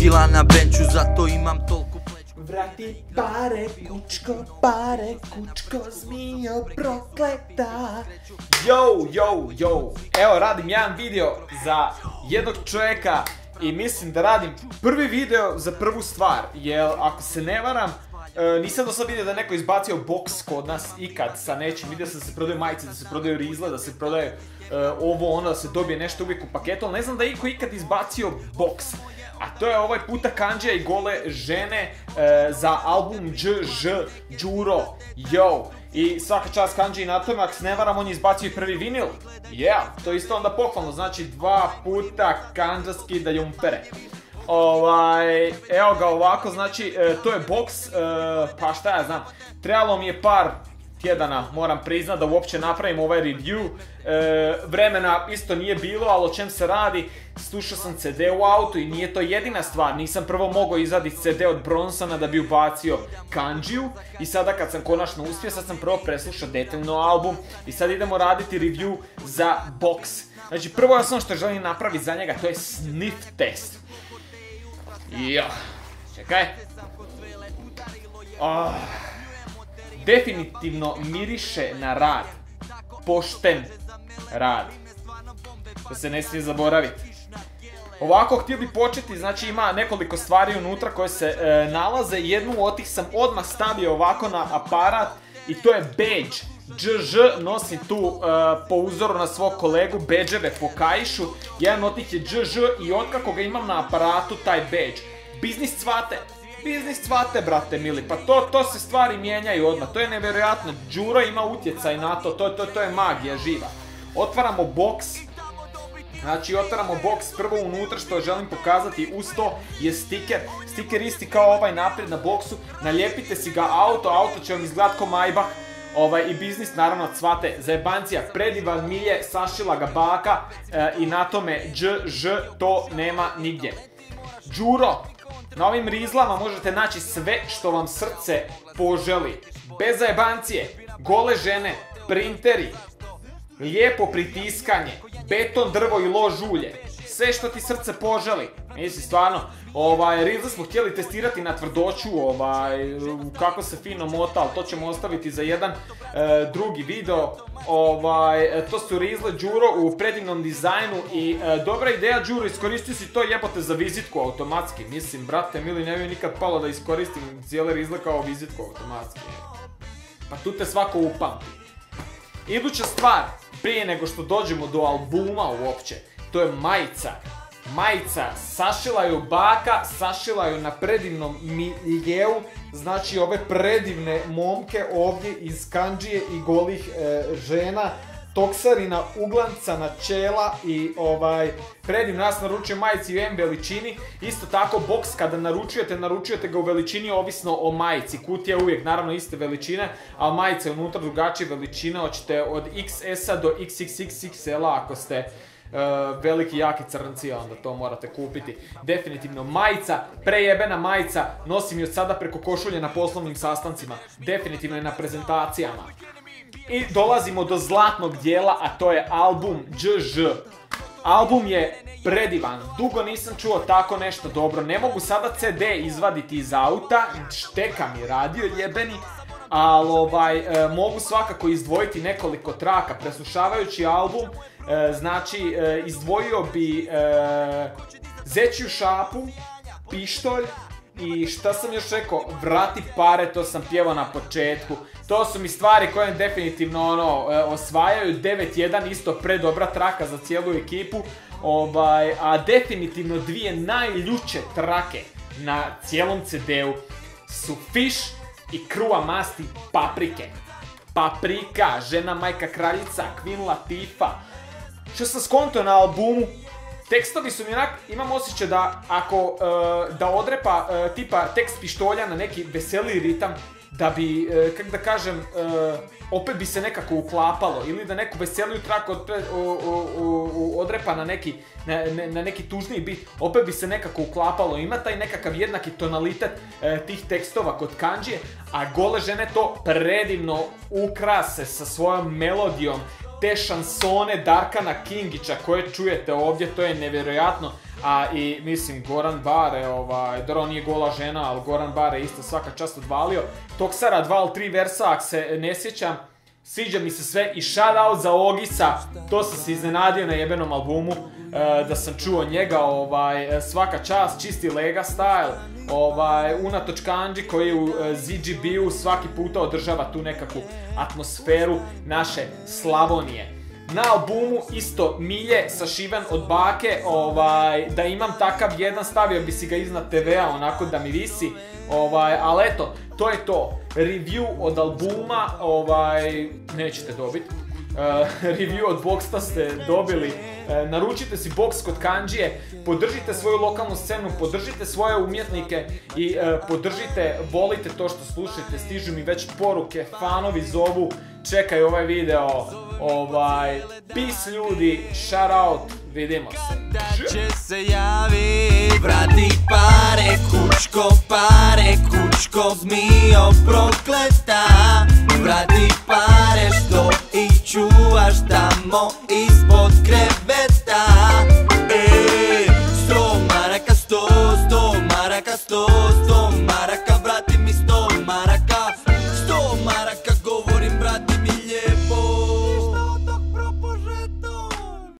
kila na benču, zato imam tolku plečku. Vrati pare, kučko, zmijo prokleta. Yo, evo radim jedan video za jednog čovjeka i mislim da radim prvi video za prvu stvar, jer ako se ne varam, nisam do sad vidio da je neko izbacio box kod nas ikad sa nečim. Vidio sam da se prodaju majice, da se prodaju rizle, da se prodaje ovo ono, da se dobije nešto uvijek u paketu, ali ne znam da je iko ikad izbacio box. A to je ovaj puta Kandžija i Gole žene za album Đuro. Yo! I svaka čast Kandžiji na tome, ako se ne varam, on je izbacio i prvi vinil. To je isto onda pohvalno, znači 2 puta kandžarski da jumpere. Evo ga ovako, znači to je box, pa šta ja znam, trebalo mi je par tjedana, moram priznat, da uopće napravim ovaj review. Vremena isto nije bilo, ali o čem se radi, slušao sam CD u autu i nije to jedina stvar. Nisam prvo mogao izvaditi CD od Bronsona da bi ubacio Kandžiju i sada kad sam konačno uspio, sad sam prvo preslušao detaljno album i sad idemo raditi review za box. Znači prvo osnovno što želim napraviti za njega, to je sniff test. Čekaj. Definitivno miriše na rad. Pošten rad. To se ne smije zaboraviti. Ovako, htio bih početi, znači ima nekoliko stvari unutra koje se nalaze. Jednu od tih sam odmah stavio ovako na aparat i to je badge. DŽ, nosim tu po uzoru na svog kolegu, badževe po kaišu. Jedan od tih je DŽ i otkako ga imam na aparatu taj badge. Biznis cvate, brate mili, pa to se stvari mijenjaju odmah, to je nevjerojatno. Đuro ima utjecaj na to je magija živa. Otvaramo box, znači otvaramo box, prvo unutra što želim pokazati uz to je stiker. Stiker isti kao ovaj naprijed na boxu, nalijepite si ga auto će vam izgledat ko Maybach. I biznis naravno cvate, zajebancija, predivan milje, sašila ga baka i na tome DŽ, to nema nigdje. Đuro, na ovim rizlama možete naći sve što vam srce poželi. Bez zajebancije, gole žene, printeri, lijepo pritiskanje, beton, drvo i lož ulje. Sve što ti srce poželi. Mislim, stvarno, rizle smo htjeli testirati na tvrdoću, kako se fino mota, ali to ćemo ostaviti za jedan drugi video. To su rizle Đuro u predivnom dizajnu i dobra ideja Đuro, iskoristio si to jebote za vizitku automatski. Mislim, brate mili, ne bi nikad palo da iskoristim cijele rizle kao vizitku automatski. Pa tu te svako upamti. Iduća stvar, prije nego što dođemo do albuma uopće, to je majica. Majica, sašila ju baka, sašila ju na predivnom miljeu, znači ove predivne momke ovdje iz Kandžije i Golih žena, toksarina, uglanca, načela i predivno. Ja sam naručio majici u M veličini, isto tako box kada naručujete ga u veličini ovisno o majici. Kutija je uvijek naravno iste veličine, a majica je unutra drugačije veličine, hoćete od XS-a do XXXXL-a ako ste veliki jaki crnci, onda to morate kupiti. Definitivno majica, prejebena majica, nosim ju od sada preko košulje na poslovnim sastancima, definitivno i na prezentacijama. I dolazimo do zlatnog dijela, a to je album DŽ. Album je predivan, dugo nisam čuo tako nešto dobro, ne mogu sada CD izvaditi iz auta, šteka mi radio jebeni, ali mogu svakako izdvojiti nekoliko traka. Preslušavajući album, znači izdvojio bi Zećiju šapu, Pištolj i šta sam još rekao, Vrati pare, to sam pjevao na početku. To su mi stvari koje definitivno osvajaju. 9.1 isto predobra traka za cijelu ekipu, a definitivno dvije najljuće trake na cijelom CD-u su Fish i Krua masti Paprike. Paprika, žena majka kraljica, Queen Latifah. Što sam skonto na albumu, tekstovi su mi onak, imam osjećaj da ako da odrepa tipa tekst Pištolja na neki veseli ritam, da bi, kako da kažem, opet bi se nekako uklapalo, ili da neku veseliju traku odrepa na neki tužniji bit, opet bi se nekako uklapalo. Ima taj nekakav jednaki tonalitet tih tekstova kod Kandžije, a Gole žene to predivno ukrase sa svojom melodijom. Te šansone Darkana Kingića koje čujete ovdje, to je nevjerojatno. A i mislim Goran Bare, dobro on nije gola žena, ali Goran Bare isto svaka čast odvalio. Toksara 2 ili 3 versa, ak se ne sjećam, sviđa mi se sve i shoutout za Ogisa, to sam se iznenadio na jebenom albumu, da sam čuo njega, svaka čast, čisti lega style, unatoč Kanđi koji u ZGB-u svaki puta održava tu nekakvu atmosferu naše Slavonije. Na albumu isto Milje sašiven od bake, da imam takav jedan stavio bi si ga iznad TV-a onako da mi visi, ali eto, to je to. Review od albuma, nećete dobiti. Review od Boxta ste dobili. Naručite si box kod Kanđije, podržite svoju lokalnu scenu, podržite svoje umjetnike i podržite, volite to što slušate. Stižu mi već poruke, fanovi zovu, čekaj ovaj video, peace ljudi, shout out, vidimo se. Će se javi, vrati pare, kučko, zmijo prokleta. Vrati pare što ih čuvaš tamo ispod kreveta.